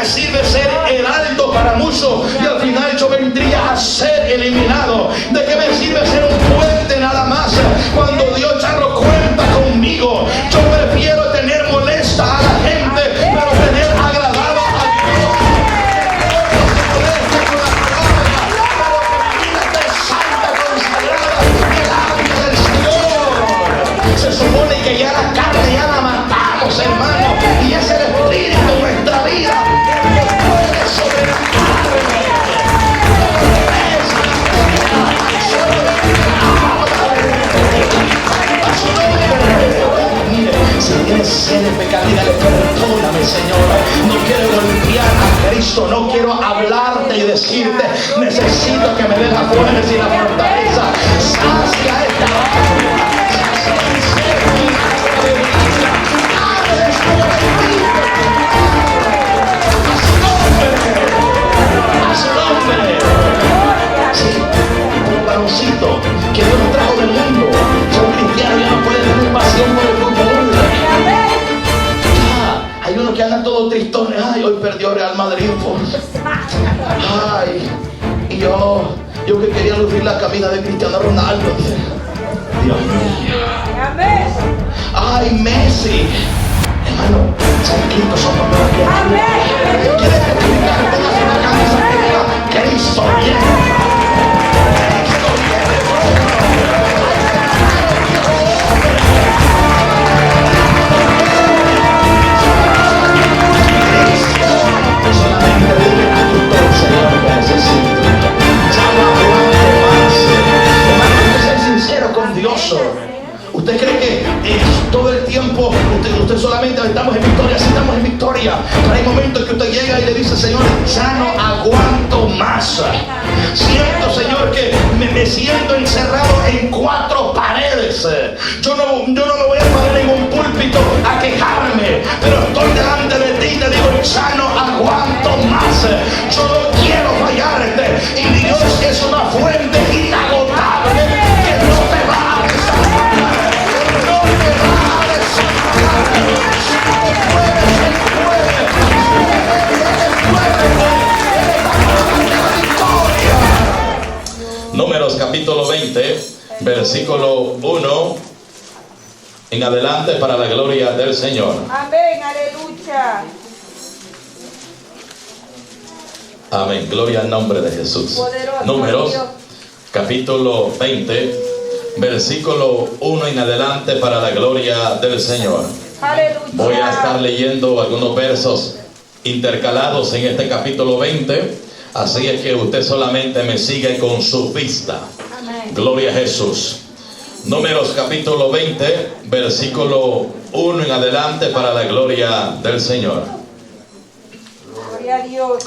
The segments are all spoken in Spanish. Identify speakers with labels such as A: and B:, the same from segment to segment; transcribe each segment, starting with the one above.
A: sirve ser heraldo para muchos y al final yo vendría a ser eliminado? ¿De qué me sirve ser un puente nada más cuando Dios ya no cuenta conmigo? Yo prefiero tener molesta a la gente, pero tener agradado a Dios. No se moleste con la palabra, pero que mi vida esté santa, consagrada delante del Señor. Se supone que ya la carne ya la matamos, hermano, y es el Espíritu en nuestra vida que puede sobre la carne. Si tienes sed de pecado, dígale: perdóname, Señor. No quiero golpear a Cristo, no quiero hablarte y decirte: necesito que me des la fuerza y la fortaleza. Sacia esta hora. A su nombre. Sí, un varoncito que Dios nos trajo del mundo. Son cristianos, ya no pueden tener pasión por el fútbol. Hay unos que andan todos tristones. Ay, hoy perdió Real Madrid. Ay, y yo que quería lucir la camisa de Cristiano Ronaldo. Dios mío. Ay, Messi. Hermano, Cristo somos los que ¿quieres explicar? Tengas una camisa que diga Cristo viene. ¿Usted cree que todo el tiempo usted solamente estamos en victoria? Sí, estamos en victoria, pero hay momentos que usted llega y le dice: Señor, ya no aguanto más. Siento, Señor, que me siento encerrado en 4 paredes. Yo no me voy a parar en un púlpito a quejarme, pero estoy delante de ti y te digo: ya no aguanto más. Yo no quiero fallarte, y Dios es una fuente inagotable que no te va a Números capítulo 20, versículo 1 en adelante, para la gloria del Señor.
B: Amén, aleluya.
A: Amén, gloria al nombre de Jesús.
B: Poderoso
A: Números
B: Dios.
A: capítulo 20, versículo 1 en adelante, para la gloria del Señor.
B: Aleluya.
A: Voy a estar leyendo algunos versos intercalados en este capítulo 20, así es que usted solamente me sigue con su vista.
B: Amén.
A: Gloria a Jesús. Números capítulo 20, versículo 1 en adelante, para la gloria del Señor.
B: Gloria a Dios.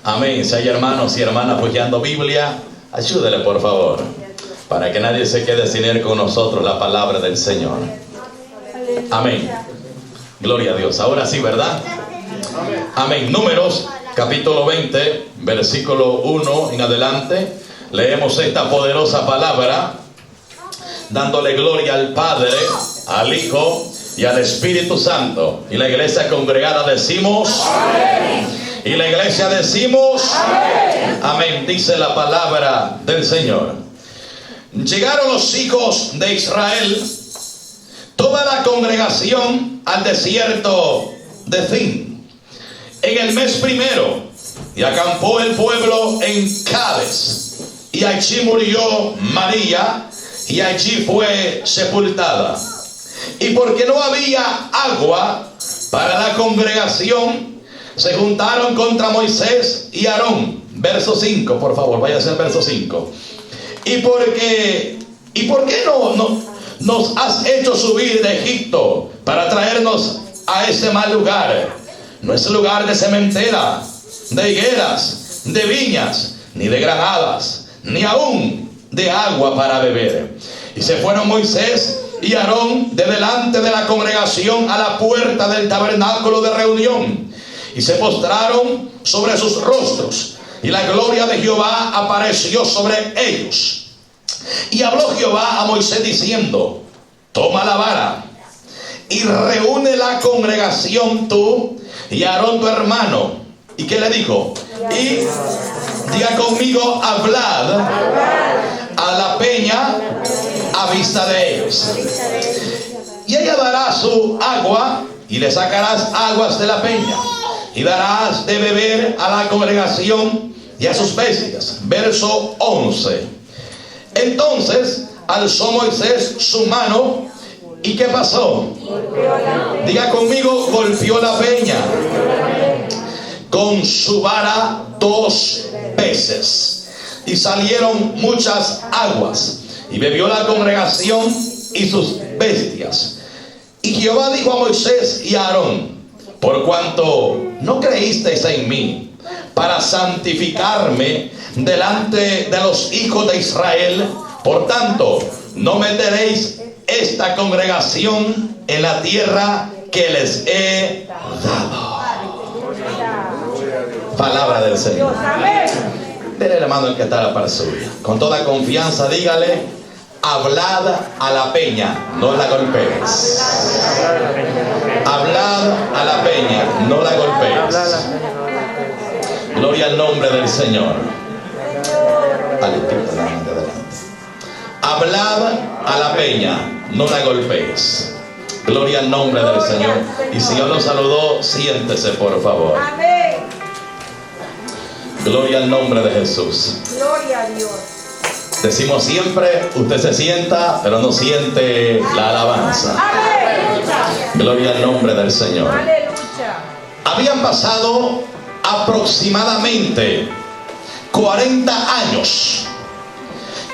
A: Amén. Si hay hermanos y hermanas apoyando Biblia, ayúdele por favor, para que nadie se quede sin ir con nosotros la palabra del Señor. Amén. Gloria a Dios. Ahora sí, ¿verdad? Amén. Números capítulo 20, versículo 1 en adelante. Leemos esta poderosa palabra, dándole gloria al Padre, al Hijo y al Espíritu Santo. Y la iglesia congregada decimos: amén. Y la iglesia decimos: amén. Amén. Dice la palabra del Señor: llegaron los hijos de Israel, toda la congregación, al desierto de Zin en el mes primero, y acampó el pueblo en Cades, y allí murió María, y allí fue sepultada. Y porque no había agua para la congregación, se juntaron contra Moisés y Aarón. Verso 5, por favor, vaya a ser verso 5. ¿Y por qué no nos has hecho subir de Egipto para traernos a ese mal lugar? No es lugar de sementera, de higueras, de viñas, ni de granadas, ni aún de agua para beber. Y se fueron Moisés y Aarón de delante de la congregación a la puerta del tabernáculo de reunión, y se postraron sobre sus rostros, y la gloria de Jehová apareció sobre ellos. Y habló Jehová a Moisés diciendo: toma la vara y reúne la congregación tú y Aarón tu hermano, ¿Y qué le dijo? Y diga conmigo, hablad a la peña a vista de ellos. Y ella dará su agua y le sacarás aguas de la peña y darás de beber a la congregación y a sus bestias. Verso 11. Entonces alzó Moisés su mano. ¿Y qué pasó? Diga conmigo, golpeó la peña con su vara 2 veces. Y salieron muchas aguas. Y bebió la congregación y sus bestias. Y Jehová dijo a Moisés y a Aarón: por cuanto no creísteis en mí para santificarme delante de los hijos de Israel, por tanto no meteréis esta congregación en la tierra que les he dado. Palabra del Señor. Dele la mano al que está a la par suya. Con toda confianza dígale: hablad a la peña, no la golpees. Hablad a la peña, no la golpees. Gloria al nombre del Señor. Adelante. Hablad a la peña, no la golpees. Gloria al nombre del Señor. Y si Dios los saludó, siéntese por favor.
B: Amén.
A: Gloria al nombre de Jesús.
B: Gloria a Dios.
A: Decimos siempre, usted se sienta, pero no siente la alabanza.
B: Aleluya.
A: Gloria al nombre del Señor.
B: Aleluya.
A: Habían pasado aproximadamente 40 años.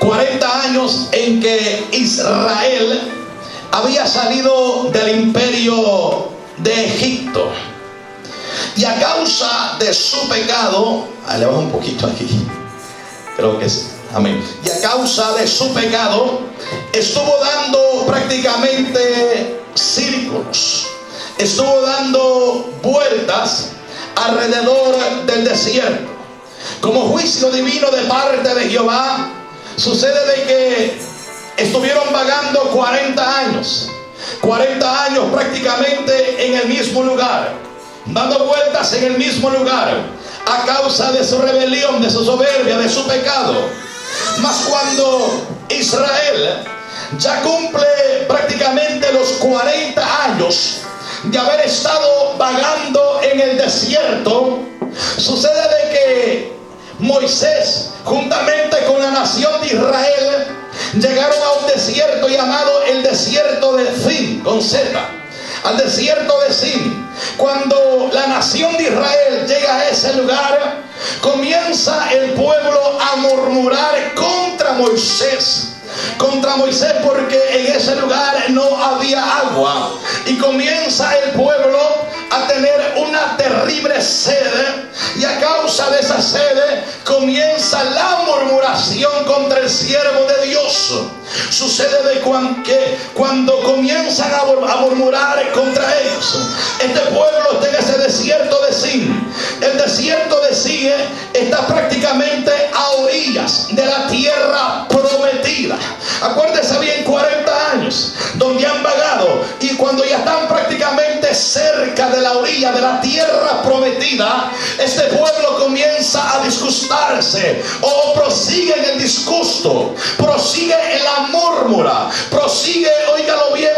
A: 40 años en que Israel había salido del imperio de Egipto. Y a causa de su pecado, le bajo un poquito aquí, creo que sí, amén. Y a causa de su pecado, estuvo dando prácticamente círculos, estuvo dando vueltas alrededor del desierto. Como juicio divino de parte de Jehová, sucede de que estuvieron vagando 40 años. 40 años prácticamente en el mismo lugar, dando vueltas en el mismo lugar, a causa de su rebelión, de su soberbia, de su pecado. Mas cuando Israel ya cumple prácticamente los 40 años de haber estado vagando en el desierto, sucede de que Moisés, juntamente con la nación de Israel, llegaron a un desierto llamado el desierto de Zin, con Z, al desierto de Zin. Cuando la nación de Israel llega a ese lugar, comienza el pueblo a murmurar contra Moisés. Contra Moisés, porque en ese lugar no había agua. Y comienza el pueblo a tener una terrible sed. Y a causa de esa sed comienza la murmuración contra el siervo de Dios. Sucede de que cuando comienzan a murmurar contra ellos, este pueblo está en ese desierto de Zin. El desierto de Zin está prácticamente a orillas de la tierra prometida. Acuérdense bien, 40 años donde han vagado, y cuando ya están prácticamente cerca de la orilla de la tierra prometida, este pueblo comienza a disgustarse, o prosigue en el disgusto, prosigue en la murmura, prosigue, óigalo bien,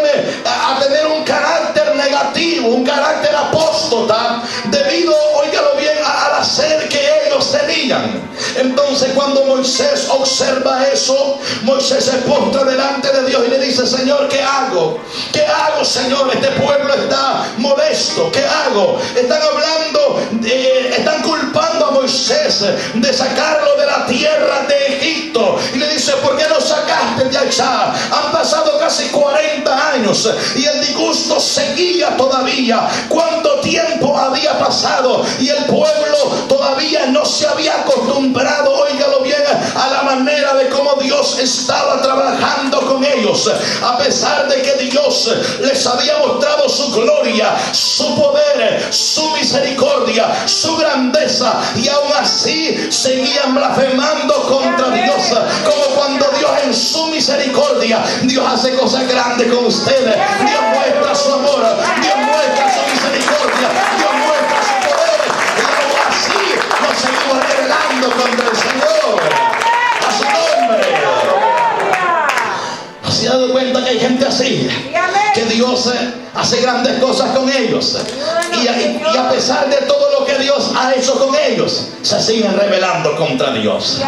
A: a tener un carácter negativo, un carácter apóstata, debido, óigalo bien, a la sed que ellos tenían. Entonces, cuando Moisés observa eso, Moisés se postra delante de Dios y le dice: Señor, ¿qué hago? ¿Qué hago, Señor? Este pueblo está molesto. ¿Qué hago? Están hablando, están culpando a Moisés de sacarlo de la tierra de Egipto. Y le dice: ¿por qué lo sacaste de allá? Han pasado casi 40 años y el disgusto seguía todavía. ¿Cuánto tiempo había pasado? Y el pueblo todavía no se había acostumbrado, óigalo bien, a la manera de cómo Dios estaba trabajando con ellos. A pesar de que Dios les había mostrado su gloria, su poder, su misericordia, su grandeza, y aún así seguían blasfemando contra Dios. Como cuando Dios en su misericordia, Dios hace cosas grandes con ustedes. Dios muestra su amor, Dios muestra su misericordia, Dios muestra su poder, y aún así Dios hace grandes cosas con ellos. Y a pesar de todo lo que Dios ha hecho con ellos, se siguen rebelando contra Dios.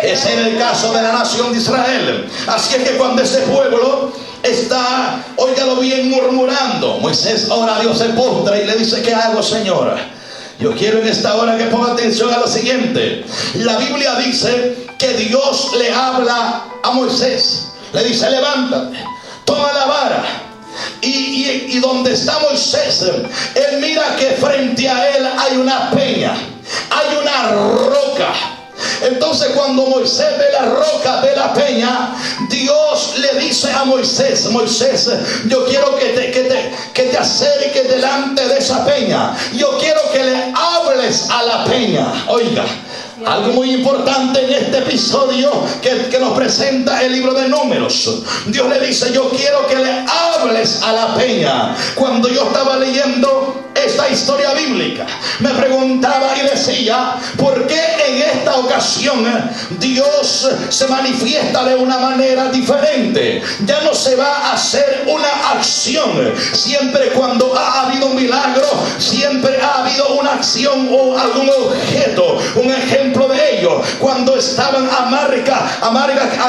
A: Ese era el caso de la nación de Israel. Así es que cuando ese pueblo está, óigalo bien, murmurando, Moisés ora a Dios, se postra y le dice: ¿qué hago, Señor? Yo quiero en esta hora que ponga atención a lo siguiente. La Biblia dice que Dios le habla a Moisés. Le dice: levántate, toma la vara. Y donde está Moisés, él mira que frente a él hay una peña, hay una roca. Entonces cuando Moisés ve la roca, ve la peña, Dios le dice a Moisés: Moisés, yo quiero que te acerques delante de esa peña. Yo quiero que le hables a la peña. Oiga, algo muy importante en este episodio que nos presenta el libro de Números. Dios le dice: yo quiero que le hables a la peña. Cuando yo estaba leyendo esta historia bíblica, me preguntaba y decía: ¿por qué en esta ocasión Dios se manifiesta de una manera diferente? Ya no se va a hacer una acción. Siempre cuando ha habido un milagro, siempre ha habido una acción o algún objeto. Un ejemplo de ello: cuando estaban amarga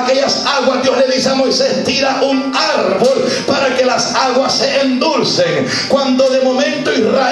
A: aquellas aguas, Dios le dice a Moisés: tira un árbol para que las aguas se endulcen. Cuando de momento Israel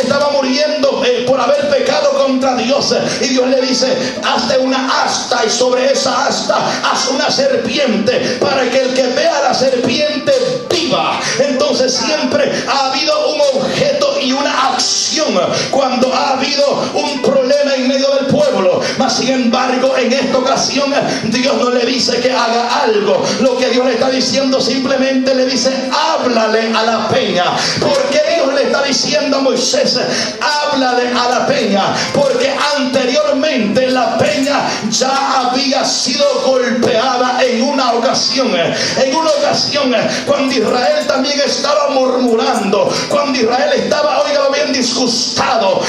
A: estaba muriendo por haber pecado contra Dios, y Dios le dice: hazte una asta y sobre esa asta haz una serpiente para que el que vea la serpiente viva. Entonces siempre ha habido un objeto y una acción cuando ha habido un problema en medio del pueblo. Mas sin embargo, en esta ocasión Dios no le dice que haga algo. Lo que Dios le está diciendo, simplemente le dice: háblale a la peña. ¿Por qué Dios le está diciendo a Moisés: háblale a la peña? Porque anteriormente la peña ya había sido golpeada en una ocasión. En una ocasión cuando Israel también estaba murmurando, cuando Israel estaba, óigalo bien, disgustado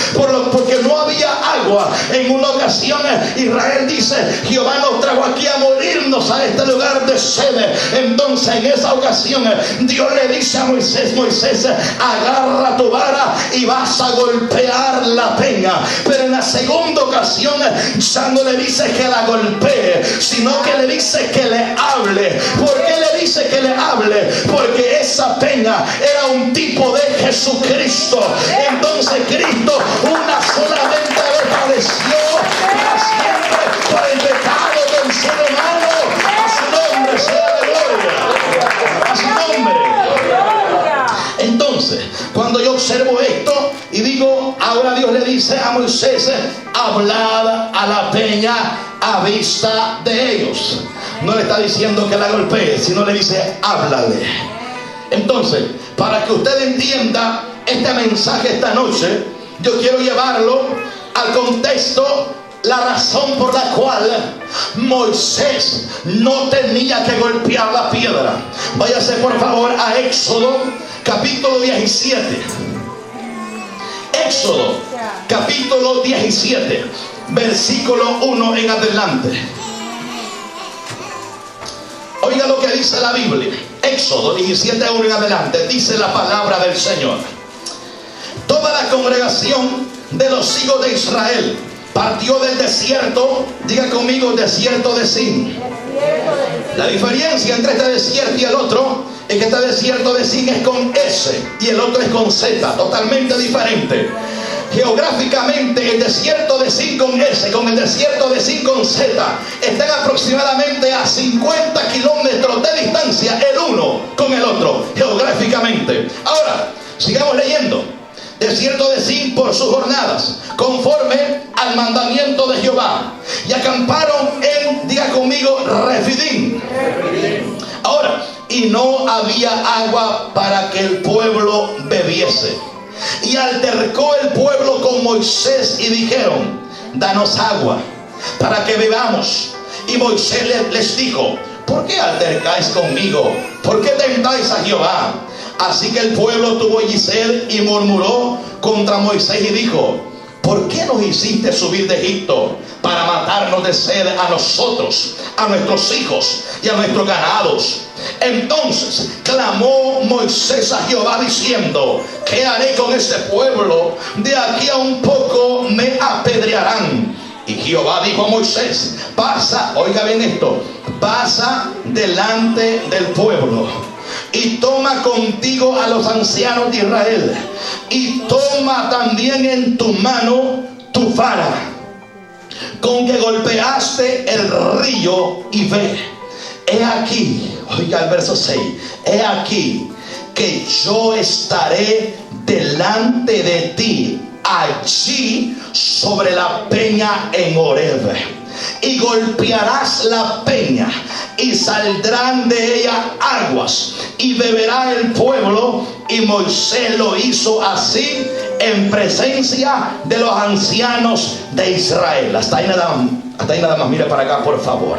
A: porque no había agua. En una ocasión Israel dice: Jehová nos trajo aquí a morirnos a este lugar de sed. Entonces en esa ocasión Dios le dice a Moisés: Moisés, agarra tu vara y vas a golpear la peña. Pero en la segunda ocasión ya no le dice que la golpee, sino que le dice que le hable. ¿Por qué le dice que le hable? Porque esa peña era un tipo de Jesucristo. Entonces Cristo una solamente padeció para siempre por el pecado del ser humano. A su nombre sea la gloria. A su nombre. Entonces, cuando yo observo esto y digo, ahora Dios le dice a Moisés: hablad a la peña a vista de ellos. No le está diciendo que la golpee, sino le dice: háblale. Entonces, para que usted entienda este mensaje esta noche, yo quiero llevarlo al contexto, la razón por la cual Moisés no tenía que golpear la piedra. Váyase por favor a Éxodo capítulo 17. Éxodo capítulo 17, versículo 1 en adelante. Oiga lo que dice la Biblia. Éxodo 17, 1 en adelante. Dice la palabra del Señor: toda la congregación de los hijos de Israel partió del desierto. Diga conmigo: desierto de Sin. La diferencia entre este desierto y el otro es que este desierto de Sin es con S y el otro es con Z, totalmente diferente. Geográficamente, el desierto de Sin con S con el desierto de Sin con Z están aproximadamente a 50 kilómetros de distancia el uno con el otro, geográficamente. Ahora, sigamos leyendo. Desierto de Sin por sus jornadas, conforme al mandamiento de Jehová, y acamparon en, diga conmigo, Refidim. Ahora, y no había agua para que el pueblo bebiese. Y altercó el pueblo con Moisés y dijeron: danos agua para que bebamos. Y Moisés les dijo: ¿por qué altercáis conmigo? ¿Por qué tentáis a Jehová? Así que el pueblo tuvo sed y murmuró contra Moisés y dijo: ¿por qué nos hiciste subir de Egipto para matarnos de sed a nosotros, a nuestros hijos y a nuestros ganados? Entonces clamó Moisés a Jehová diciendo: ¿qué haré con este pueblo? De aquí a un poco me apedrearán. Y Jehová dijo a Moisés: pasa, oiga bien esto, pasa delante del pueblo y toma contigo a los ancianos de Israel, y toma también en tu mano tu vara con que golpeaste el río, y ve, he aquí, oiga el verso 6, he aquí que yo estaré delante de ti allí sobre la peña en Horeb, y golpearás la peña y saldrán de ella aguas, y beberá el pueblo. Y Moisés lo hizo así en presencia de los ancianos de Israel. Hasta ahí nada más, mire para acá por favor.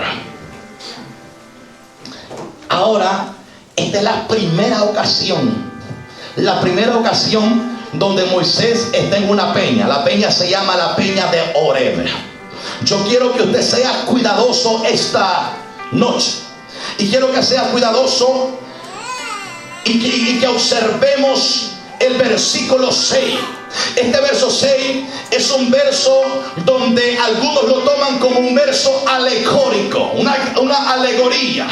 A: Ahora, esta es la primera ocasión donde Moisés está en una peña. La peña se llama la peña de Horeb. Yo quiero que usted sea cuidadoso esta noche, y quiero que sea cuidadoso y que observemos el versículo 6. Este verso 6 es un verso donde algunos lo toman como un verso alegórico, una alegoría.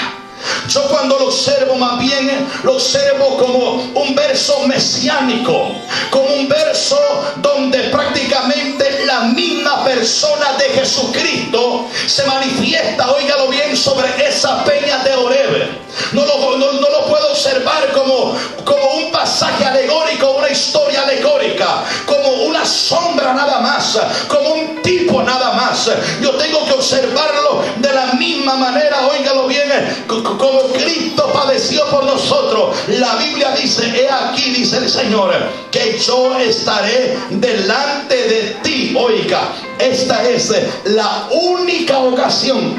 A: Yo cuando lo observo, más bien lo observo como un verso mesiánico, como un verso donde prácticamente la misma persona de Jesucristo se manifiesta, óigalo bien, sobre esa peña de Horeb. No lo puedo observar como un pasaje alegórico, una historia alegórica, como una sombra nada más, como un tipo nada más. Yo tengo que observarlo de la misma manera, óigalo bien, como Cristo padeció por nosotros. La Biblia dice: he aquí, dice el Señor, que yo estaré delante de ti. Oiga, esta es la única ocasión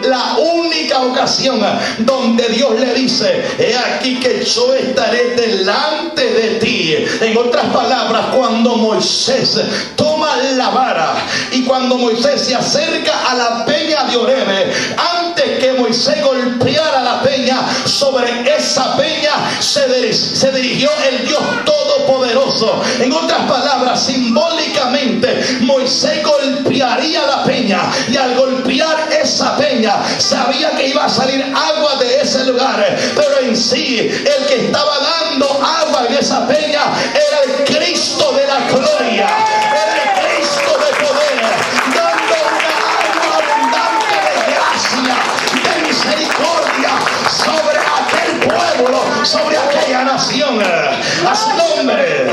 A: donde Dios le dice: he aquí que yo estaré delante de ti. En otras palabras, cuando Moisés toma la vara y cuando Moisés se acerca a la peña de Horeb, antes que Moisés golpeara la peña, sobre esa peña se dirigió el Dios Todopoderoso. En otras palabras, simbólicamente, Moisés golpearía la peña, y al golpear esa peña sabía que iba a salir agua de ese lugar, pero en sí el que estaba dando agua en esa peña era el Cristo de la gloria, era el Cristo de poder, dando una agua abundante de gracia, de misericordia sobre aquel pueblo, sobre aquella nación. A su nombre.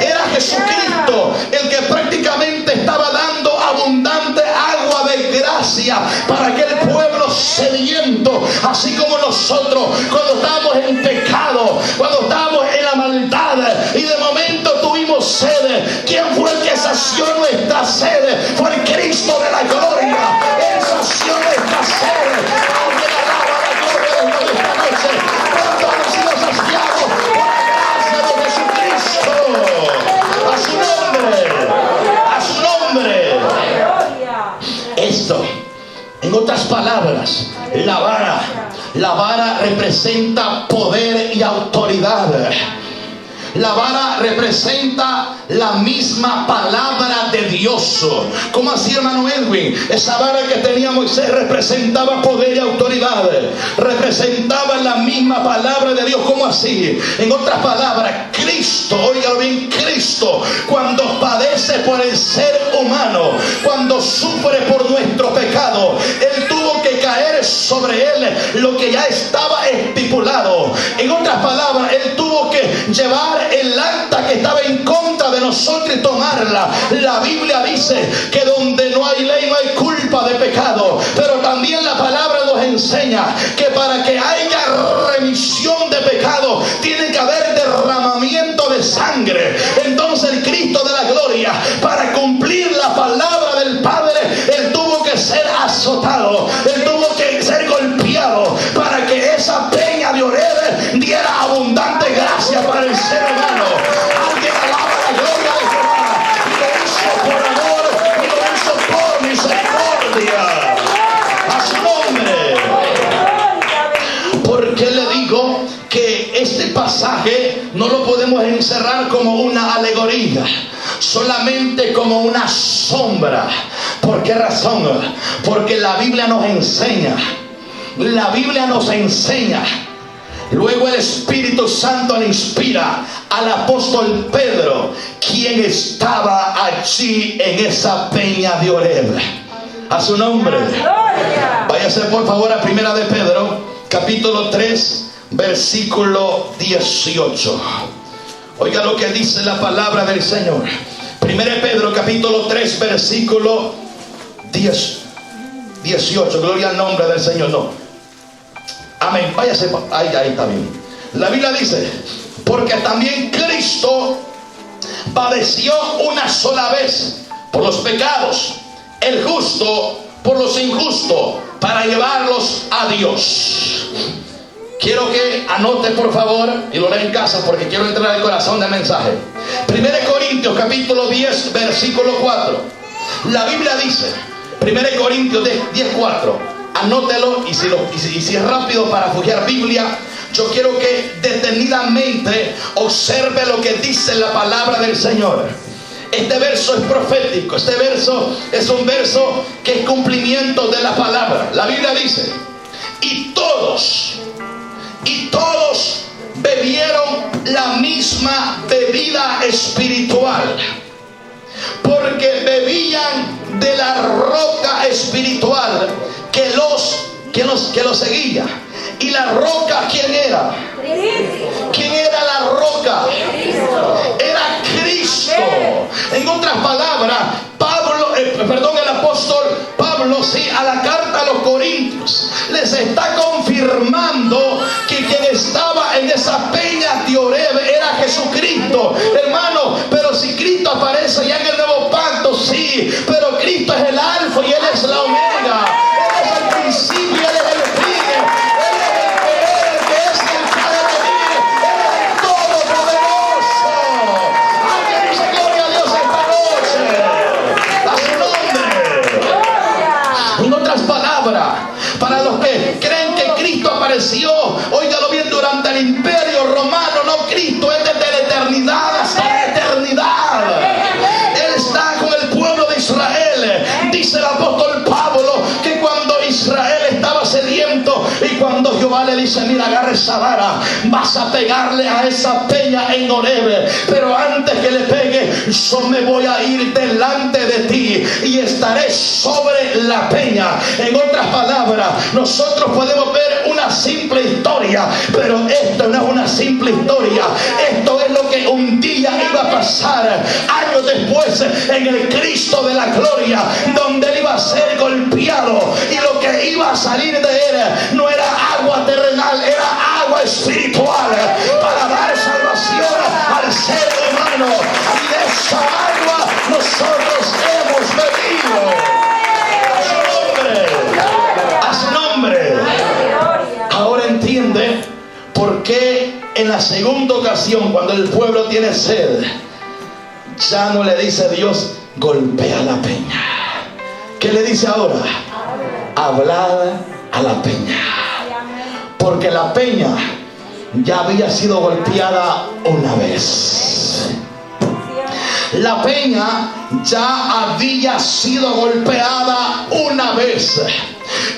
A: Era Jesucristo el que prácticamente estaba dando abundante agua de gracia para aquel pueblo sediento, así como nosotros cuando estábamos en pecado, cuando estábamos en la maldad y de momento tuvimos sed. ¿Quién fue el que sació nuestra sed? Fue el Cristo de la gloria. Él sació nuestra sed. Alguien alaba la gloria de Dios esta noche. ¿Cuántos han sido saciados por la gracia de Jesucristo? A su nombre. Esto, en otras palabras, la vara representa poder y autoridad. La vara representa la misma palabra de Dios. ¿Cómo así, hermano Edwin? Esa vara que tenía Moisés representaba poder y autoridad, representaba la misma palabra de Dios. ¿Cómo así? En otras palabras, Cristo, oiga bien, Cristo, cuando padece por el ser humano, cuando sufre por nuestro pecado, Él tuvo que caer sobre Él lo que ya estaba estipulado. En otras palabras, Él tuvo que llevar el acta que estaba en contra de nosotros y tomarla. La Biblia dice que donde no hay ley no hay culpa de pecado, pero también la palabra nos enseña que para que haya remisión de pecado tiene que haber derramamiento de sangre. Entonces el Cristo de la gloria, para cumplir la palabra del Padre, Él tuvo que ser azotado, Él tuvo que ser golpeado para que esa peña de Horeb diera abundante gracia para el ser humano. Alguien alaba la gloria de Jehová, y lo hizo por amor no lo podemos encerrar como una alegoría, solamente como una sombra. ¿Por qué razón? Porque la Biblia nos enseña. La Biblia nos enseña. Luego el Espíritu Santo le inspira al apóstol Pedro, quien estaba allí en esa peña de Oreb. A su nombre. Váyase por favor a Primera de Pedro, capítulo 3, versículo 18. Oiga lo que dice la palabra del Señor. Primera de Pedro, capítulo 3, versículo 18. Gloria al nombre del Señor. No. Amén. Váyase. Ahí está bien. La Biblia dice: porque también Cristo padeció una sola vez por los pecados, el justo por los injustos, para llevarlos a Dios. Quiero que anote por favor y lo lea en casa, porque quiero entrar al corazón del mensaje. 1 Corintios capítulo 10 versículo 4. La Biblia dice, 1 Corintios 10, 4. Anótelo, y si es rápido para afugiar Biblia, yo quiero que detenidamente observe lo que dice la palabra del Señor. Este verso es profético. Este verso es un verso que es cumplimiento de la palabra. La Biblia dice: y todos bebieron la misma bebida espiritual, porque bebían de la roca espiritual que los seguía. ¿Y la roca quién era? ¿Quién era la roca? Era Cristo. En otras palabras, el apóstol Pablo, sí, a la carta a los Corintios, les está confirmando que quien estaba en esa peña de Oreb era Jesucristo. Hermano, pero si Cristo aparece ya en el nuevo pacto, sí, pero Cristo es el alfa y Él es la omega. Él es el principio y Él es el fin. Él es el que es el Padre de mí. Él es el Todopoderoso. Alguien dice gloria a Dios esta noche. A su nombre. En otras palabras, para los que creen que Cristo apareció, óigalo bien, durante el imperio romano, no, Cristo es desde la eternidad hasta la eternidad. Él está con el pueblo de Israel. Dice el apóstol Pablo que cuando Israel estaba sediento y cuando Jehová le dice: mira, agarra esa vara, vas a pegarle a esa peña en Oreb, pero antes que le pegue, yo me voy a ir delante de ti y estaré sobre la peña. En otras palabras, nosotros podemos ver una simple historia, pero esto no es una simple historia. Esto es lo que un día iba a pasar años después en el Cristo de la gloria, donde Él iba a ser golpeado, y lo que iba a salir de Él no era agua terrenal, era agua espiritual para dar salvación al ser humano. Y de esa agua nosotros hemos bebido. A su nombre. Ahora entiende por qué en la segunda ocasión, cuando el pueblo tiene sed, ya no le dice Dios: golpea la peña. ¿Qué le dice ahora? Hablad a la peña. Porque la peña ya había sido golpeada una vez. La peña ya había sido golpeada una vez.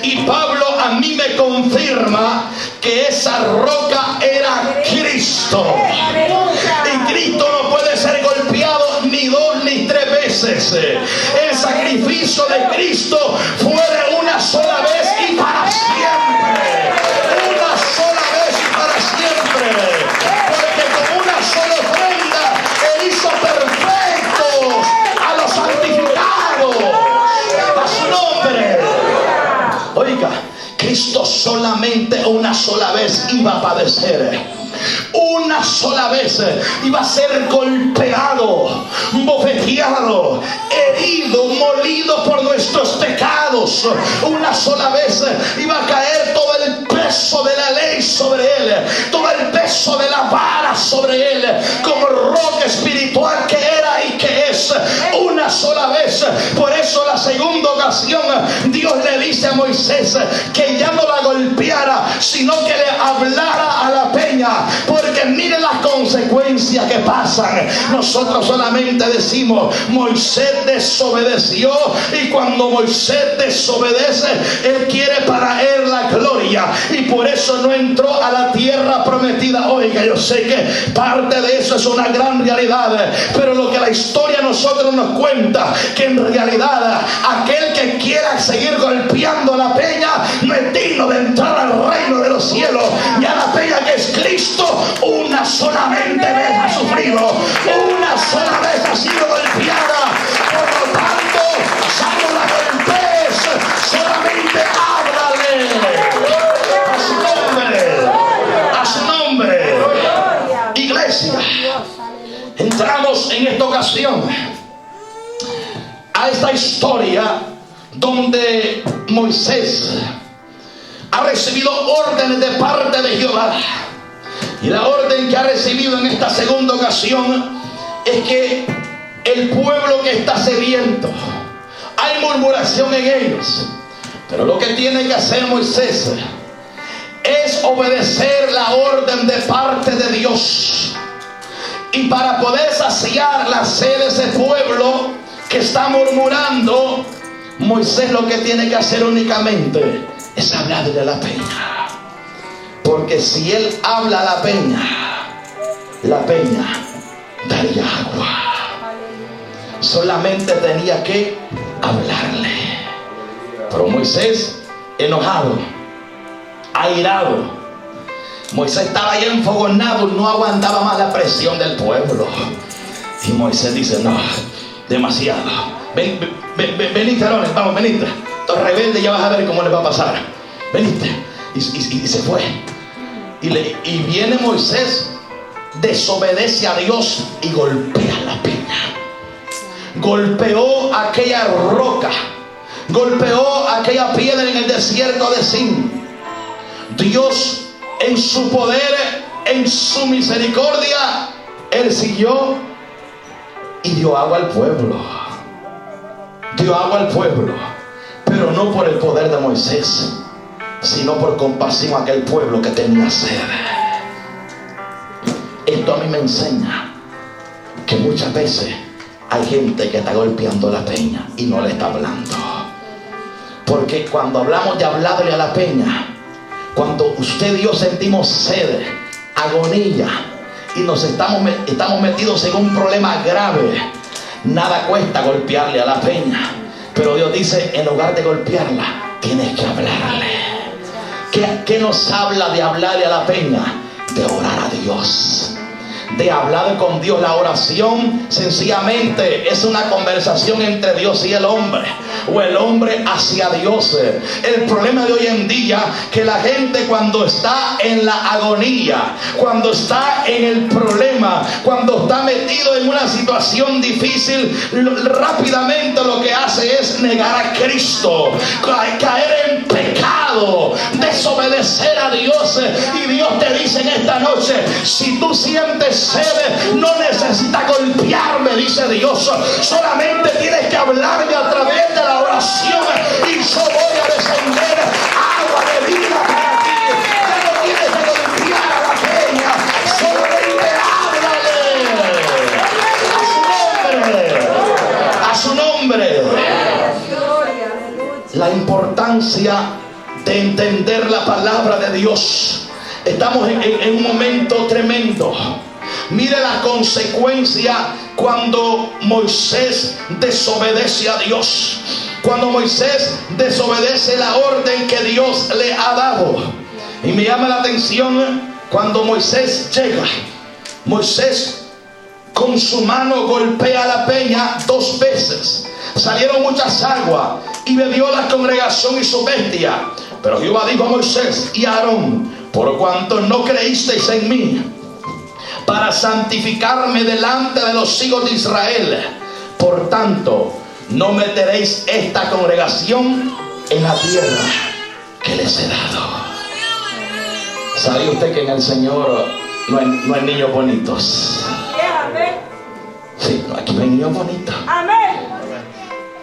A: Y Pablo a mí me confirma que esa roca era Cristo. Y Cristo no puede ser golpeado ni 2 ni 3 veces. El sacrificio de Cristo fue de una sola vez y para siempre. Una sola vez y para siempre. Porque con una sola ofrenda Él hizo perfectos a los santificados. A su nombre. Oiga, Cristo solamente una sola vez iba a padecer. Una sola vez iba a ser golpeado, bofeteado, herido, molido por nuestros pecados. Una sola vez iba a caer todo el peso de la ley sobre Él, todo el peso de la vara sobre Él, como roca espiritual que era y que es. Una sola vez, Por eso la segunda ocasión Dios le dice a Moisés que ya no la golpeara, sino que le hablara a la peña. Porque mire las consecuencias que pasan. Nosotros solamente decimos Moisés desobedeció, y cuando Moisés desobedece, él quiere para él la gloria, y por eso no entró a la tierra prometida. Oiga, yo sé que parte de eso es una gran realidad, pero lo que la historia a nosotros nos cuenta, que en realidad aquel que quiera seguir golpeando la peña no es digno de entrar al reino de los cielos. Ya la peña, que es Cristo, una solamente vez ha sufrido, una sola vez ha sido golpeada. Por lo tanto, ya no la golpees, solamente háblale a su nombre, a su nombre. Iglesia, entramos en esta ocasión a esta historia donde Moisés ha recibido órdenes de parte de Jehová, y la orden que ha recibido en esta segunda ocasión es que el pueblo que está sediento, hay murmuración en ellos, pero lo que tiene que hacer Moisés es obedecer la orden de parte de Dios. Y para poder saciar la sed de ese pueblo que está murmurando, Moisés lo que tiene que hacer únicamente es hablarle a la peña. Porque si él habla a la peña daría agua. Solamente tenía que hablarle. Pero Moisés, enojado, airado, Moisés estaba ya enfogonado, no aguantaba más la presión del pueblo. Y Moisés dice: no, demasiado. Venite, varones, vamos, venite. Estos rebeldes, ya vas a ver cómo les va a pasar. Venite. Y se fue. Y viene Moisés, desobedece a Dios y golpea la peña. Golpeó aquella roca, golpeó aquella piedra en el desierto de Sin. Dios, en su poder, en su misericordia, él siguió y dio agua al pueblo. Dio agua al pueblo, pero no por el poder de Moisés, sino por compasión a aquel pueblo que tenía sed. Esto a mí me enseña que muchas veces hay gente que está golpeando la peña y no le está hablando. Porque cuando hablamos de hablarle a la peña, cuando usted y yo sentimos sed, agonía, y nos estamos metidos en un problema grave, nada cuesta golpearle a la peña. Pero Dios dice, en lugar de golpearla, tienes que hablarle. ¿Qué nos habla de hablarle a la peña? De orar a Dios, de hablar con Dios. La oración sencillamente es una conversación entre Dios y el hombre, o el hombre hacia Dios. El problema de hoy en día, que la gente cuando está en la agonía, cuando está en el problema, cuando está metido en una situación difícil, rápidamente lo que hace es negar a Cristo, caer en pecado, desobedecer a Dios. Y Dios te dice en esta noche: si tú sientes sed, no necesitas golpearme, dice Dios, solamente tienes que hablarme a través de la oración, y yo voy a descender agua de vida para ti. Ya no tienes que golpear a la peña, solamente háblale a su nombre. La importancia de entender la palabra de Dios. Estamos en un momento tremendo. Mire la consecuencia cuando Moisés desobedece a Dios. Cuando Moisés desobedece la orden que Dios le ha dado. Y me llama la atención cuando Moisés llega. Moisés con su mano golpea la peña 2 veces. Salieron muchas aguas y bebió la congregación y su bestia. Pero Jehová dijo a Moisés y a Aarón: por cuanto no creísteis en mí para santificarme delante de los hijos de Israel, por tanto no meteréis esta congregación en la tierra que les he dado. ¿Sabe usted que en el Señor no hay niños bonitos? Sí, aquí no hay niños bonitos.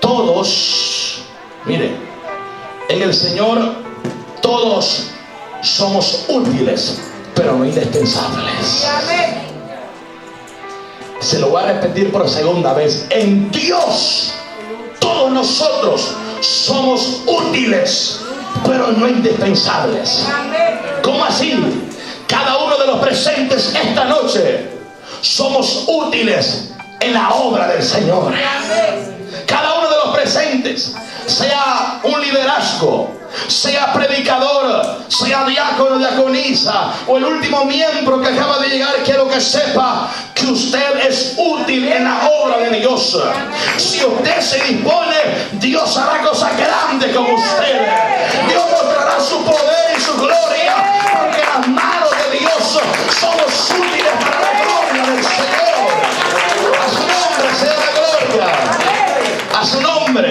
A: todos, mire, en el Señor todos somos útiles, pero no indispensables. Se lo voy a repetir por segunda vez. En Dios todos nosotros somos útiles, pero no indispensables. ¿Cómo así? Cada uno de los presentes esta noche somos útiles en la obra del Señor. Cada uno de los presentes, sea un liderazgo, sea predicador, sea diácono, diaconisa o el último miembro que acaba de llegar, quiero que sepa que usted es útil en la obra de Dios. Si usted se dispone, Dios hará cosas grandes con usted. Dios mostrará su poder y su gloria, porque las manos de Dios somos útiles para la gloria del Señor. A su nombre sea la gloria, a su nombre.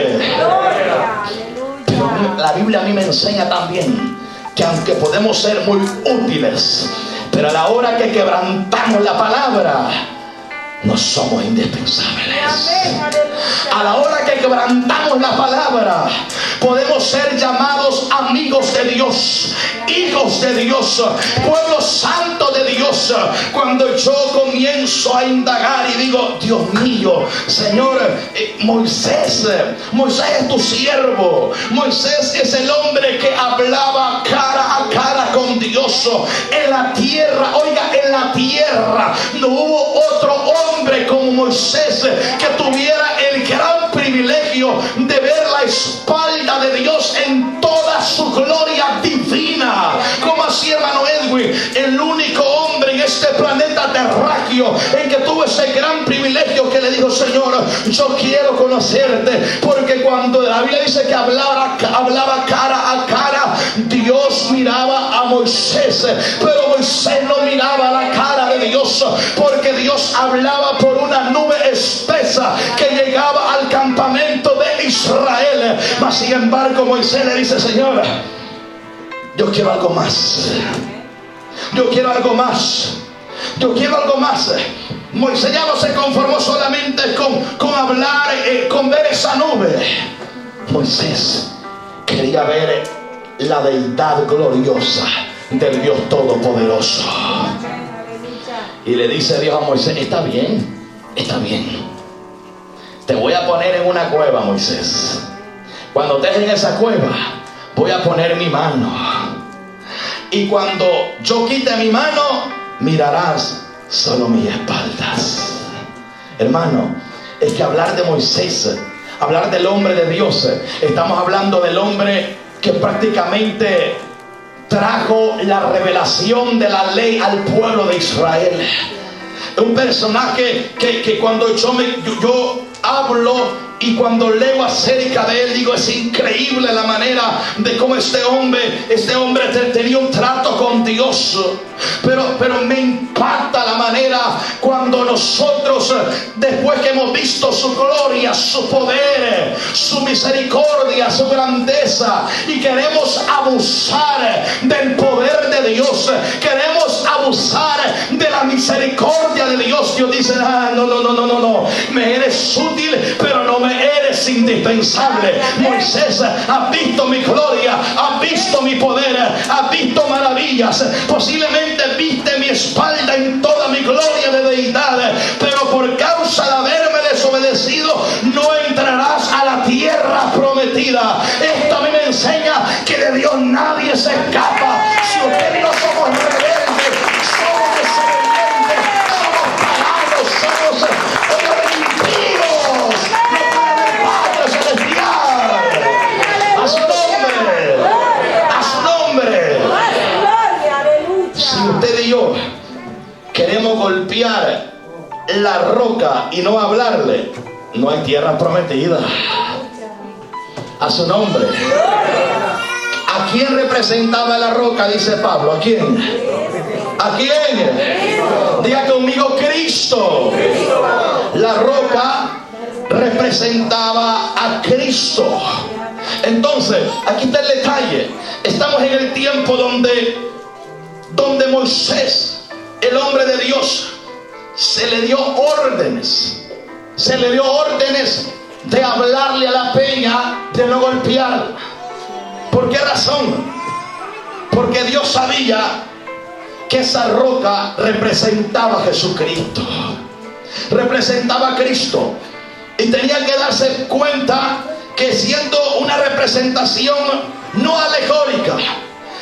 A: Pero la Biblia a mí me enseña también que aunque podemos ser muy útiles, pero a la hora que quebrantamos la palabra, no somos indispensables. A la hora que quebrantamos la palabra, podemos ser llamados amigos de Dios, hijos de Dios, pueblo santo de Dios. Cuando yo comienzo a indagar y digo, Dios mío, Señor, Moisés es tu siervo. Moisés es el hombre que hablaba cara a cara con Dios. En la tierra, oiga, en la tierra no hubo otro hombre como Moisés que tuviera el gran privilegio de ver la espalda de Dios en toda su gloria divina. Como así, hermano Edwin, el único hombre en este planeta terráqueo en que tuvo ese gran privilegio, que le dijo, Señor, yo quiero conocerte, porque cuando la Biblia dice que hablaba cara a cara, Dios miraba a Moisés, pero Moisés no miraba la cara de Dios, porque Dios hablaba por una nube espesa que llegaba al campamento de Israel. Mas sin embargo Moisés le dice, Señor, yo quiero algo más. Yo quiero algo más. Yo quiero algo más. Moisés ya no se conformó solamente con hablar, con ver esa nube. Moisés quería ver la deidad gloriosa del Dios Todopoderoso. Y le dice Dios a Moisés, está bien. Te voy a poner en una cueva, Moisés. Cuando estés en esa cueva, voy a poner mi mano. Y cuando yo quite mi mano, mirarás solo mis espaldas. Hermano, es que hablar de Moisés, hablar del hombre de Dios, estamos hablando del hombre que prácticamente trajo la revelación de la ley al pueblo de Israel. Un personaje que cuando yo hablo y cuando leo acerca de él, digo, es increíble la manera de cómo este hombre tenía un trato con Dios. Pero me impacta la manera cuando nosotros, después que hemos visto su gloria, su poder, su misericordia, su grandeza, y queremos abusar del poder de Dios, queremos abusar de la misericordia de Dios, Dios dice, no, me eres útil, pero no me eres indispensable. Moisés, has visto mi gloria, has visto mi poder, has visto maravillas, posiblemente viste mi espalda en toda mi gloria de deidad, pero por causa de haberme desobedecido no entrarás a la tierra prometida. Esto a mí me enseña que de Dios nadie se escapa. Si usted y yo somos rebeldes, somos desobedientes, somos paganos, somos impíos, no puede haber Padre celestial. A su nombre, a su nombre. Si usted y yo queremos golpear la roca y no hablarle, no hay tierra prometida. A su nombre. ¿A quién representaba la roca? Dice Pablo. ¿A quién? ¿A quién? Diga conmigo, Cristo. La roca representaba a Cristo. Entonces, aquí está el detalle. Estamos en el tiempo donde Moisés, el hombre de Dios, se le dio órdenes de hablarle a la peña de no golpearla. ¿Por qué razón? Porque Dios sabía que esa roca representaba a Jesucristo, representaba a Cristo, y tenía que darse cuenta que siendo una representación no alegórica,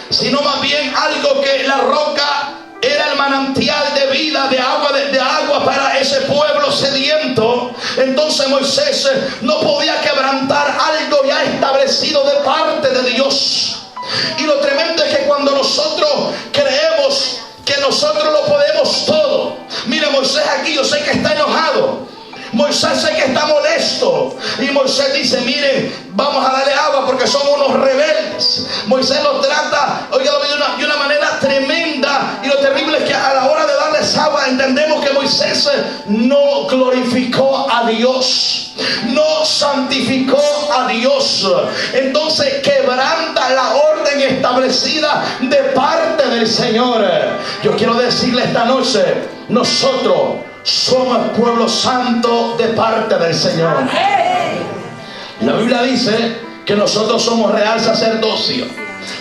A: sino más bien algo que la roca era el manantial de vida, de agua para ese pueblo sediento. Entonces Moisés no podía quebrantar algo ya establecido de parte de Dios. Y lo tremendo es que cuando nosotros creemos que nosotros lo podemos todo. Mire, Moisés aquí, yo sé que está enojado. Moisés sé que está molesto. Y Moisés dice, miren, vamos a darle agua porque somos unos rebeldes. Moisés lo trata, oiga, de una manera tremenda. Y lo terrible es que a la hora de darles agua entendemos que Moisés no glorificó a Dios, no santificó a Dios. Entonces quebranta la orden establecida de parte del Señor. Yo quiero decirle esta noche, nosotros somos pueblo santo de parte del Señor. La Biblia dice que nosotros somos real sacerdocio,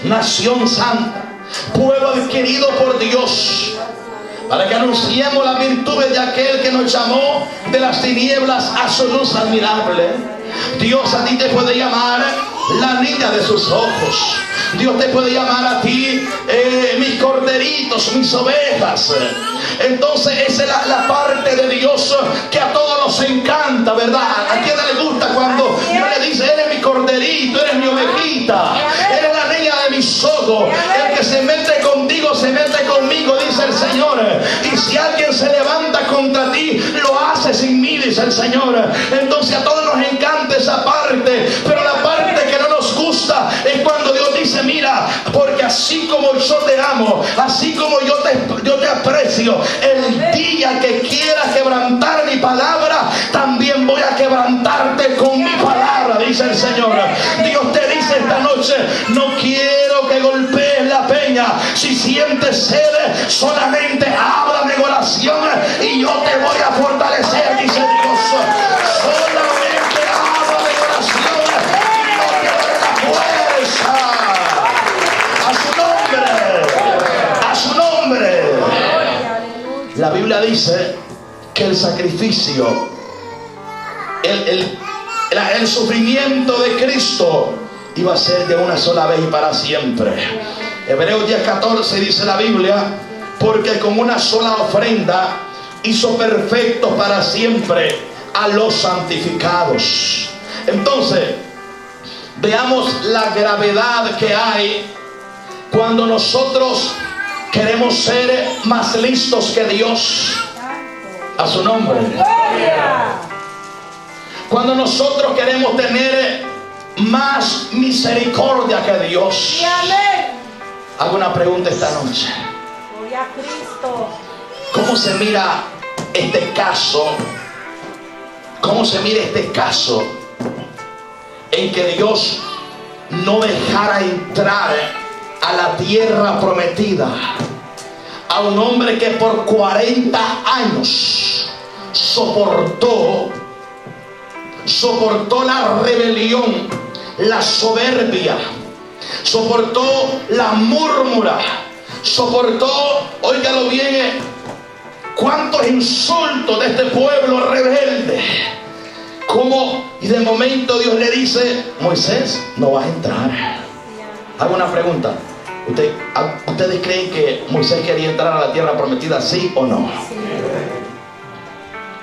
A: nación santa, pueblo adquirido por Dios, para que anunciemos las virtudes de aquel que nos llamó de las tinieblas a su luz admirable. Dios a ti te puede llamar la niña de sus ojos. Dios te puede llamar a ti mis corderitos, mis ovejas. Entonces esa es la parte de Dios que a todos nos encanta, ¿verdad? ¿A quién le gusta cuando Dios le dice, eres mi corderito, eres mi ovejita, eres la niña de mis ojos? El que se mete contigo, se mete conmigo, dice el Señor. Y si alguien se levanta contra ti, lo hace sin mí, dice el Señor. Entonces a todos nos encanta esa parte, pero la parte que no nos gusta es cuando Dios dice, mira, porque así como yo te amo, así como yo te aprecio, el día que quieras quebrantar mi palabra, también voy a quebrantarte con mi palabra, dice el Señor. Dios te dice esta noche, no quiero que golpees la peña. Si sientes sed, solamente háblame en oración y yo te voy a fortalecer, dice Dios. Solamente háblame en oración y yo te doy la fuerza. A su nombre. La Biblia dice que el sacrificio, el sufrimiento de Cristo iba a ser de una sola vez y para siempre. Hebreos 10:14 dice la Biblia, porque con una sola ofrenda hizo perfecto para siempre a los santificados. Entonces, veamos la gravedad que hay cuando nosotros queremos ser más listos que Dios. A su nombre. Cuando nosotros queremos tener más misericordia que Dios. Hago una pregunta esta noche.
B: Gloria a Cristo.
A: ¿Cómo se mira este caso? ¿Cómo se mira este caso en que Dios no dejara entrar a la tierra prometida a un hombre que por 40 años soportó la rebelión, la soberbia, soportó la murmura, soportó, óigalo bien, cuántos insultos de este pueblo rebelde? Y de momento Dios le dice, Moisés, no vas a entrar. Hago una pregunta. ¿Ustedes creen que Moisés quería entrar a la tierra prometida, sí o no?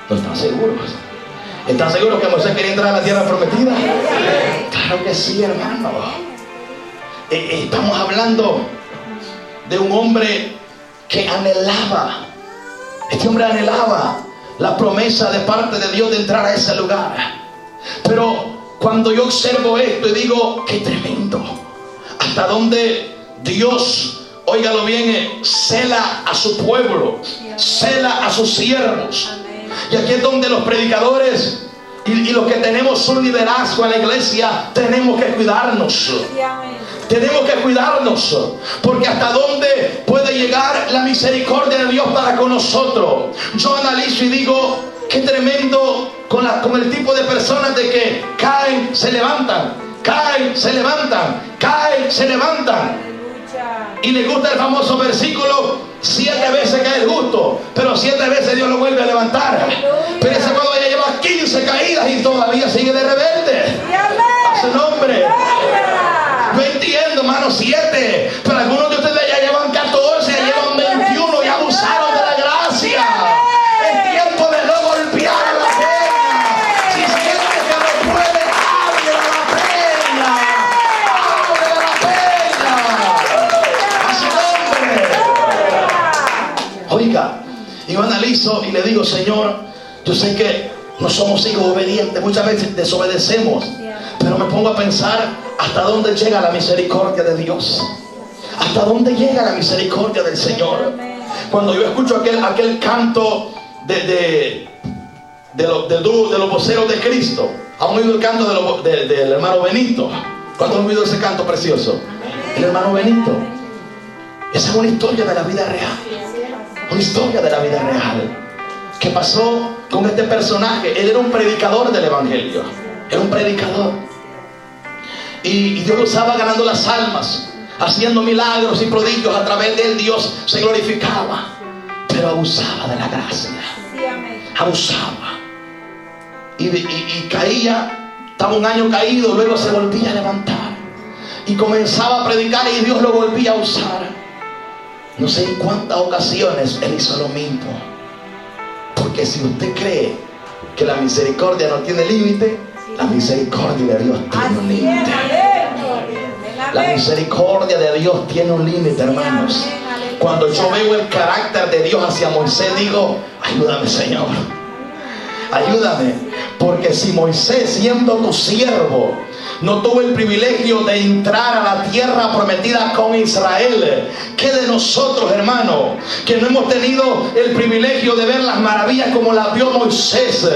A: ¿No están seguros? ¿Están seguros que Moisés quería entrar a la tierra prometida? Claro que sí, hermano. Estamos hablando de un hombre que anhelaba. Este hombre anhelaba la promesa de parte de Dios de entrar a ese lugar. Pero cuando yo observo esto y digo, qué tremendo, hasta donde Dios, óigalo bien, cela a su pueblo, cela a sus siervos. Y aquí es donde los predicadores y los que tenemos un liderazgo en la iglesia tenemos que cuidarnos. Tenemos que cuidarnos, porque hasta dónde puede llegar la misericordia de Dios para con nosotros. Yo analizo y digo, Qué tremendo con el tipo de personas de que caen, se levantan, caen, se levantan, caen, se levantan. Y le gusta el famoso versículo: 7 veces cae el justo, pero 7 veces Dios lo vuelve a levantar. Pero ese cuando ya lleva 15 caídas y todavía sigue de rebelde. A su nombre. Yo entiendo, hermano, 7, pero algunos de ustedes ya llevan 14, ya llevan 21 y abusaron de la gracia. Es tiempo de no golpear a la peña. Si sientes que no puede, hable a la peña. Hable a la peña. A su nombre. Oiga, y yo analizo y le digo: Señor, yo sé que no somos hijos obedientes, muchas veces desobedecemos, pero me pongo a pensar: ¿hasta dónde llega la misericordia de Dios? ¿Hasta dónde llega la misericordia del Señor? Cuando yo escucho aquel canto de los voceros de Cristo, ¿han oído el canto del hermano Benito? ¿Cuántos han oído ese canto precioso? El hermano Benito. Esa es una historia de la vida real. Una historia de la vida real. ¿Qué pasó con este personaje? Él era un predicador del evangelio. Era un predicador. Y Dios lo usaba ganando las almas, haciendo milagros y prodigios. A través de él Dios se glorificaba, pero abusaba de la gracia. Abusaba. Y caía, estaba un año caído, luego se volvía a levantar y comenzaba a predicar y Dios lo volvía a usar. No sé en cuántas ocasiones él hizo lo mismo. Porque si usted cree que la misericordia no tiene límite, la misericordia de Dios tiene un límite. La misericordia de Dios tiene un límite, hermanos. Cuando yo veo el carácter de Dios hacia Moisés, digo: ayúdame, Señor, ayúdame. Porque si Moisés, siendo tu siervo, no tuvo el privilegio de entrar a la tierra prometida con Israel, ¿qué de nosotros, hermano, que no hemos tenido el privilegio de ver las maravillas como las vio Moisés?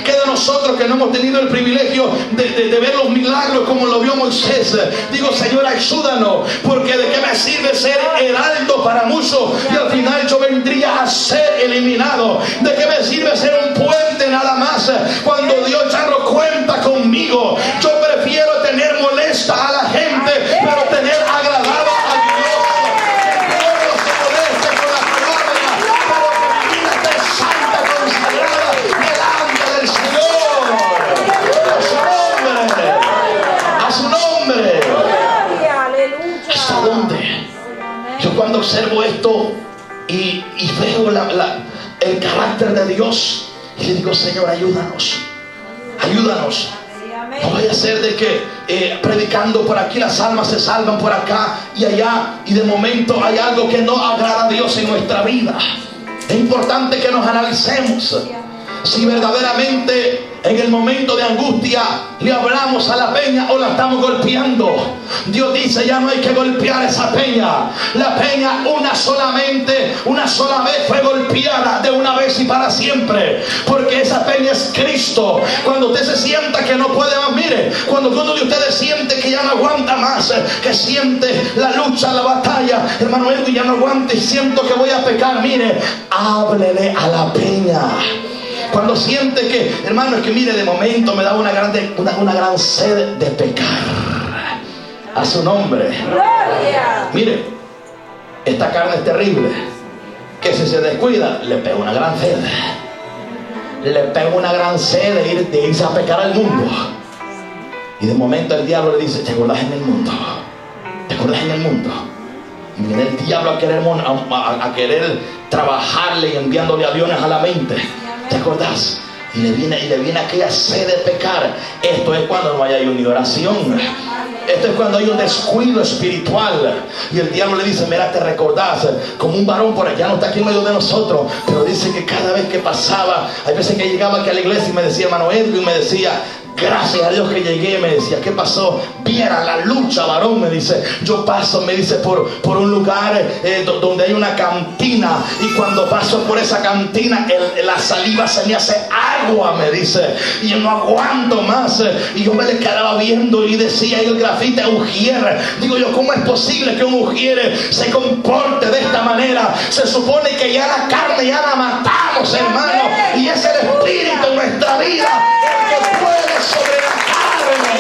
A: ¿Qué de nosotros que no hemos tenido el privilegio de ver los milagros como lo vio Moisés? Digo: Señor, ayúdanos, porque de qué me sirve ser heraldo para muchos y al final yo vendría a ser eliminado. ¿De qué me sirve ser un puente nada más cuando Dios ya no cuenta conmigo? Yo prefiero tener molesta a la gente, pero tener agradado a Dios. Que el pueblo se moleste con la palabra, pero que mi vida esté santa, consagrada delante del Señor. A su nombre. ¿Hasta dónde? Yo cuando observo esto y veo el carácter de Dios, y le digo: Señor, ayúdanos, ayúdanos. No vaya a ser de que predicando por aquí las almas se salvan por acá y allá, y de momento hay algo que no agrada a Dios en nuestra vida. Es importante que nos analicemos si verdaderamente en el momento de angustia le hablamos a la peña o la estamos golpeando. Dios dice: ya no hay que golpear esa peña. La peña una sola vez fue golpeada, de una vez y para siempre, porque esa peña es Cristo. Cuando usted se sienta que no puede más, mire, cuando uno de ustedes siente que ya no aguanta más, que siente la lucha, la batalla, hermano Edwin, ya no aguanta y siento que voy a pecar, mire, háblele a la peña. Cuando siente que, hermano, es que mire, de momento me da una gran sed de pecar. A su nombre. ¡Gloria! Mire, esta carne es terrible, que si se descuida le pega una gran sed. Le pega una gran sed de irse a pecar al mundo. Y de momento el diablo le dice: ¿te acordás en el mundo? ¿Te acordás en el mundo? Y viene el diablo a querer trabajarle y enviándole aviones a la mente. ¿Te acordás? Y le viene aquella sed de pecar. Esto es cuando no hay una oración. Esto es cuando hay un descuido espiritual. Y el diablo le dice: mira, te recordás, como un varón por allá, no está aquí en medio de nosotros, pero dice que cada vez que pasaba, hay veces que llegaba aquí a la iglesia y me decía, hermano Edwin, me decía: gracias a Dios que llegué, me decía. ¿Qué pasó? Viera la lucha, varón, me dice. Yo paso, me dice, por un lugar donde hay una cantina, y cuando paso por esa cantina, la saliva se me hace agua, me dice, y yo no aguanto más. Y yo me le quedaba viendo y decía ahí el grafite, Ujier. Digo yo, ¿cómo es posible que un Ujier se comporte de esta manera? Se supone que ya la carne ya la matamos, hermano, y es el Espíritu en nuestra vida el que puede sobre la carne.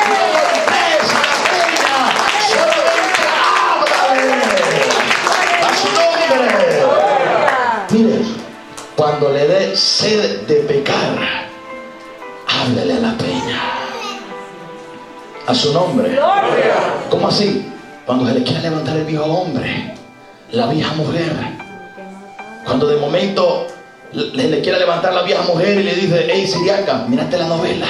A: No golpees a la peña, solamente háblale a su nombre. Mire, cuando le dé sed de pecar, háblele a la peña, a su nombre. ¿Cómo así? Cuando se le quiera levantar el viejo hombre, la vieja mujer, cuando de momento le quiera levantar la vieja mujer y le dice, hey Siriaca, mírate la novela,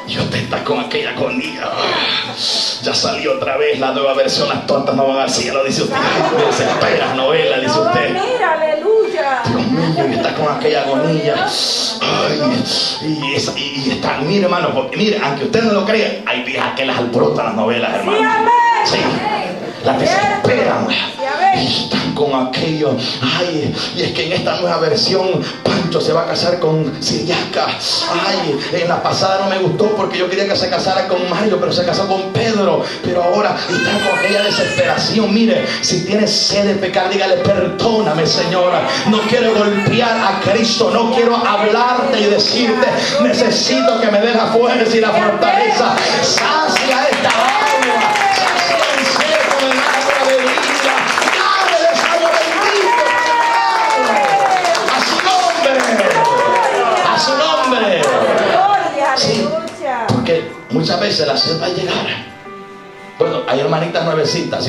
A: y usted está con aquella agonía, ya salió otra vez la nueva versión, las tontas no van al cielo, dice usted. Me desespera novela, dice usted.
B: Mira, aleluya.
A: Dios mío, y está con aquella agonía. Ay, y está, mire hermano, porque mire, aunque usted no lo crea, hay viejas que las alborotan las novelas, hermano. Sí, las desesperan. Y están con aquello. Ay, y es que en esta nueva versión Pancho se va a casar con Siriaca. Ay, en la pasada no me gustó porque yo quería que se casara con Mario, pero se casó con Pedro. Pero ahora están con aquella desesperación. Mire, si tienes sed de pecar, dígale, perdóname, Señora. No quiero golpear a Cristo, no quiero hablarte y decirte, necesito que me dé la fuerza y la fortaleza. Sacia esta agua, sacia el cielo con el agua de vida. A su nombre. Sí, porque muchas veces la sed va a llegar. Bueno, hay hermanitas nuevecitas.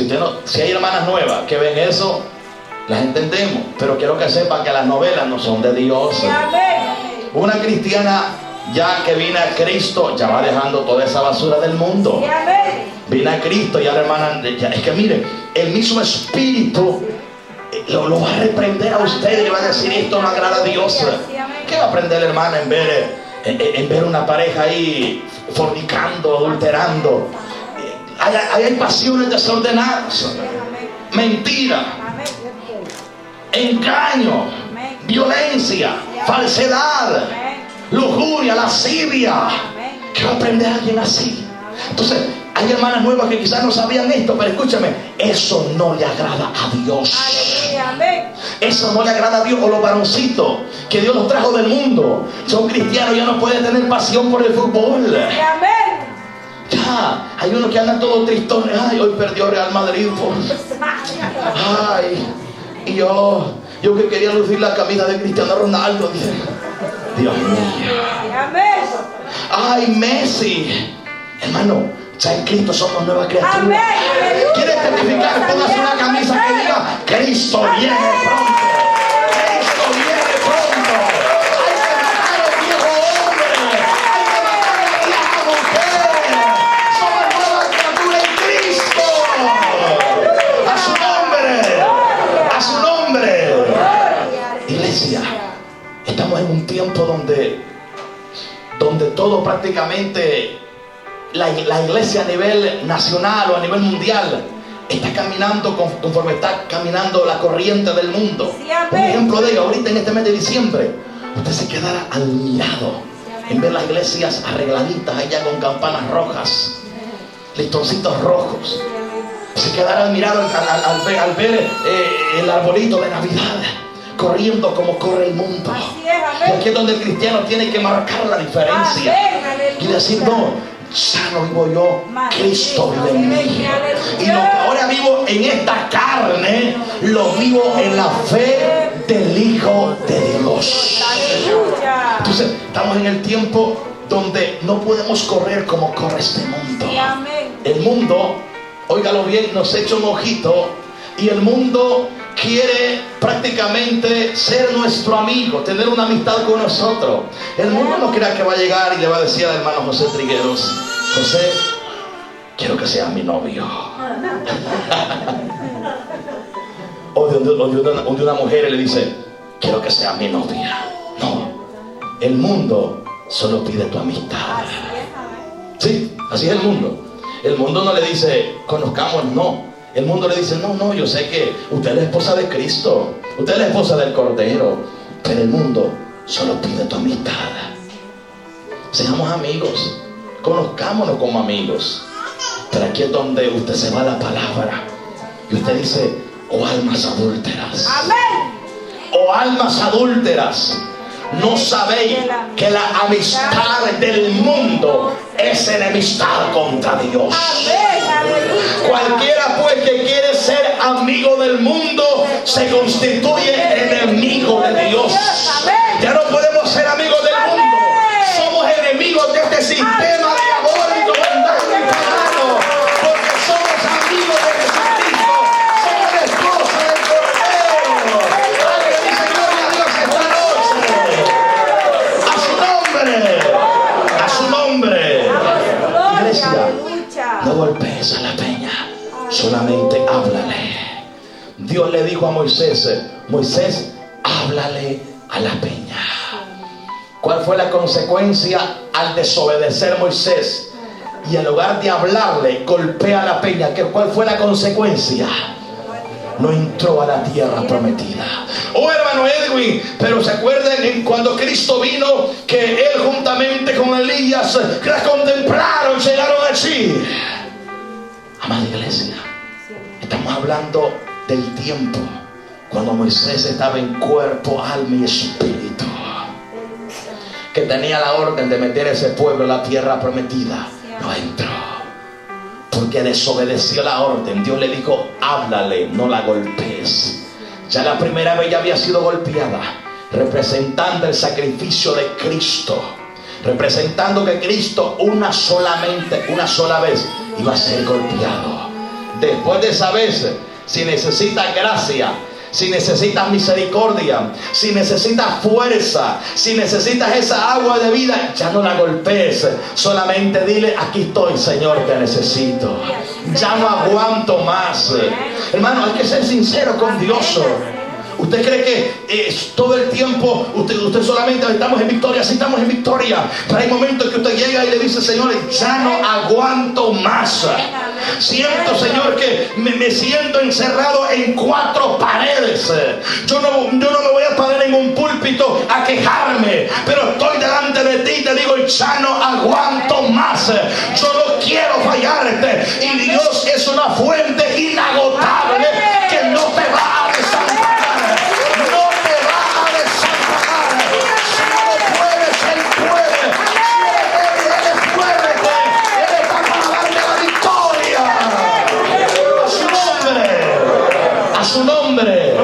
A: Si hay hermanas nuevas que ven eso, las entendemos. Pero quiero que sepan que las novelas no son de Dios. Una cristiana ya que viene a Cristo, ya va dejando toda esa basura del mundo. Viene a Cristo, ya la hermana, es que mire, el mismo Espíritu lo va a reprender a usted y le va a decir, esto no agrada a Dios. ¿Qué va a aprender la hermana en ver una pareja ahí fornicando, adulterando? Hay pasiones desordenadas, mentira, engaño, violencia, falsedad, lujuria, lascivia. ¿Qué va a aprender alguien así? Entonces, hay hermanas nuevas que quizás no sabían esto, pero escúchame, eso no le agrada a Dios. Eso no le agrada a Dios. O los varoncitos que Dios los trajo del mundo, son cristianos, ya no pueden tener pasión por el fútbol. Ya, hay unos que andan todos tristones. Ay, hoy perdió Real Madrid. Ay, y yo que quería lucir la camisa de Cristiano Ronaldo. Dios mío. Ay, Messi. Hermano, ya en Cristo somos nuevas criaturas. ¿Quieres testificar? Póngase una camisa que diga, Cristo viene pronto. Cristo viene pronto. Hay que matar al viejo hombre. Hay que matar a la vieja mujer. Somos nuevas criaturas en Cristo. A su nombre. A su nombre. Iglesia, estamos en un tiempo donde todo prácticamente, la iglesia a nivel nacional o a nivel mundial está caminando conforme está caminando la corriente del mundo. Un ejemplo de ello, ahorita en este mes de diciembre, usted se quedará admirado en ver las iglesias arregladitas allá con campanas rojas, listoncitos rojos. Se quedará admirado al ver el arbolito de Navidad corriendo como corre el mundo. Y aquí es donde el cristiano tiene que marcar la diferencia y decir, no, ya no vivo yo, Cristo vive en mí. Y lo que ahora vivo en esta carne, lo vivo en la fe del Hijo de Dios. Entonces, estamos en el tiempo donde no podemos correr como corre este mundo. El mundo, óigalo bien, nos echa un ojito, y el mundo quiere prácticamente ser nuestro amigo, tener una amistad con nosotros. El mundo no crea que va a llegar y le va a decir al hermano José Trigueros, José, quiero que seas mi novio. o de una mujer le dice, quiero que seas mi novia. No, el mundo solo pide tu amistad. Sí, así es el mundo. El mundo no le dice, conozcamos, no. El mundo le dice, no, yo sé que usted es la esposa de Cristo, usted es la esposa del Cordero. Pero el mundo solo pide tu amistad. Seamos amigos, conozcámonos como amigos. Pero aquí es donde usted se va a la palabra y usted dice, oh almas adúlteras.
B: Amén.
A: Oh almas adúlteras, ¿no sabéis que la amistad del mundo es enemistad contra Dios?
B: Amén. Aleluya.
A: Cualquiera pues que quiere ser amigo del mundo se constituye enemigo de Dios. Ya no podemos ser amigos del mundo, somos enemigos de este sistema diabólico mundano y pagano, porque somos amigos de Jesucristo, somos la esposa del Cordero. Alguien dice gloria a Dios esta noche. A su nombre. Iglesia, no golpees a la peña, solamente háblale. Dios le dijo a Moisés, Moisés, háblale a la peña. ¿Cuál fue la consecuencia al desobedecer Moisés? Y en lugar de hablarle, golpea a la peña. ¿Cuál fue la consecuencia? No entró a la tierra prometida. Oh, hermano Edwin, pero se acuerdan en cuando Cristo vino, que él juntamente con Elías la contemplaron, llegaron allí. Amada iglesia, estamos hablando del tiempo cuando Moisés estaba en cuerpo, alma y espíritu, que tenía la orden de meter a ese pueblo en la tierra prometida. No entró porque desobedeció la orden. Dios le dijo, háblale, no la golpees. Ya la primera vez ya había sido golpeada, representando el sacrificio de Cristo, representando que Cristo una sola vez iba a ser golpeado. Después de esa vez, si necesitas gracia, si necesitas misericordia, si necesitas fuerza, si necesitas esa agua de vida, ya no la golpees. Solamente dile, aquí estoy, Señor, te necesito. Ya no aguanto más. Hermano, hay que ser sincero con Dios. ¿Usted cree que todo el tiempo usted solamente estamos en victoria? Sí, estamos en victoria, pero hay momentos que usted llega y le dice, Señor, ya no aguanto más. Siento, Señor, que me siento encerrado en 4 paredes. Yo no me voy a parar en un púlpito a quejarme, pero estoy delante de ti y te digo, ya no aguanto más. Yo no quiero fallarte, y Dios es una fuente inagotable que no te va a desamparar. Su nombre.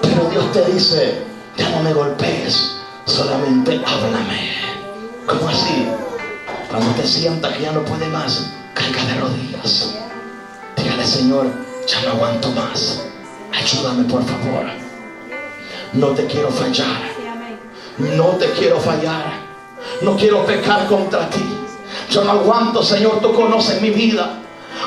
A: Pero Dios te dice, ya no me golpees, solamente háblame. ¿Cómo así? Cuando te sientas que ya no puede más, caiga de rodillas, dígale, Señor, ya no aguanto más, ayúdame por favor. No te quiero fallar, no te quiero fallar, no quiero pecar contra ti. Yo no aguanto, Señor, tú conoces mi vida.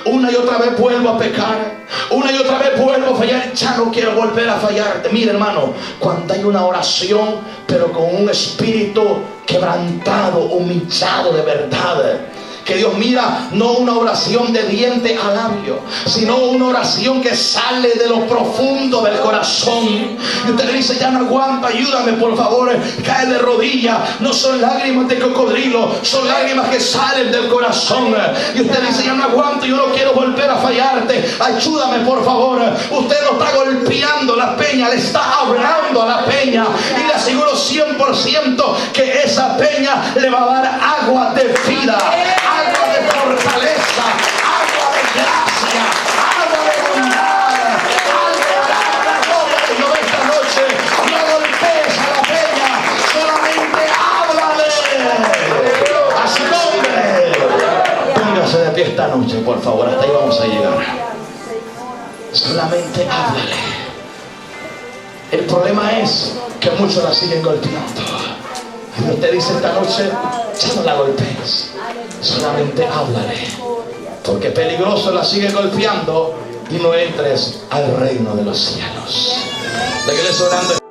A: Una y otra vez vuelvo a pecar, una y otra vez vuelvo a fallar. Ya no quiero volver a fallarte. Mira, hermano, cuando hay una oración, pero con un espíritu quebrantado, humillado de verdad, que Dios mira, no una oración de diente a labio, sino una oración que sale de lo profundo del corazón. Y usted le dice, ya no aguanto, ayúdame por favor, cae de rodillas. No son lágrimas de cocodrilo, son lágrimas que salen del corazón. Y usted dice, ya no aguanto, yo no quiero volver a fallarte, ayúdame por favor. Usted no está golpeando la peña, le está hablando a la peña, y le aseguro 100% que esa peña le va a dar agua de vida, agua de fortaleza, agua de gracia, agua de bondad, agua de la gloria de Dios esta noche. No golpees a la peña, solamente háblale a su nombre. Póngase de pie esta noche, por favor, hasta ahí vamos a llegar. Solamente háblale. El problema es que muchos la siguen golpeando. Y Dios te dice esta noche, ya no la golpees, solamente háblale, porque peligroso la sigue golpeando y no entres al reino de los cielos. La iglesia orando.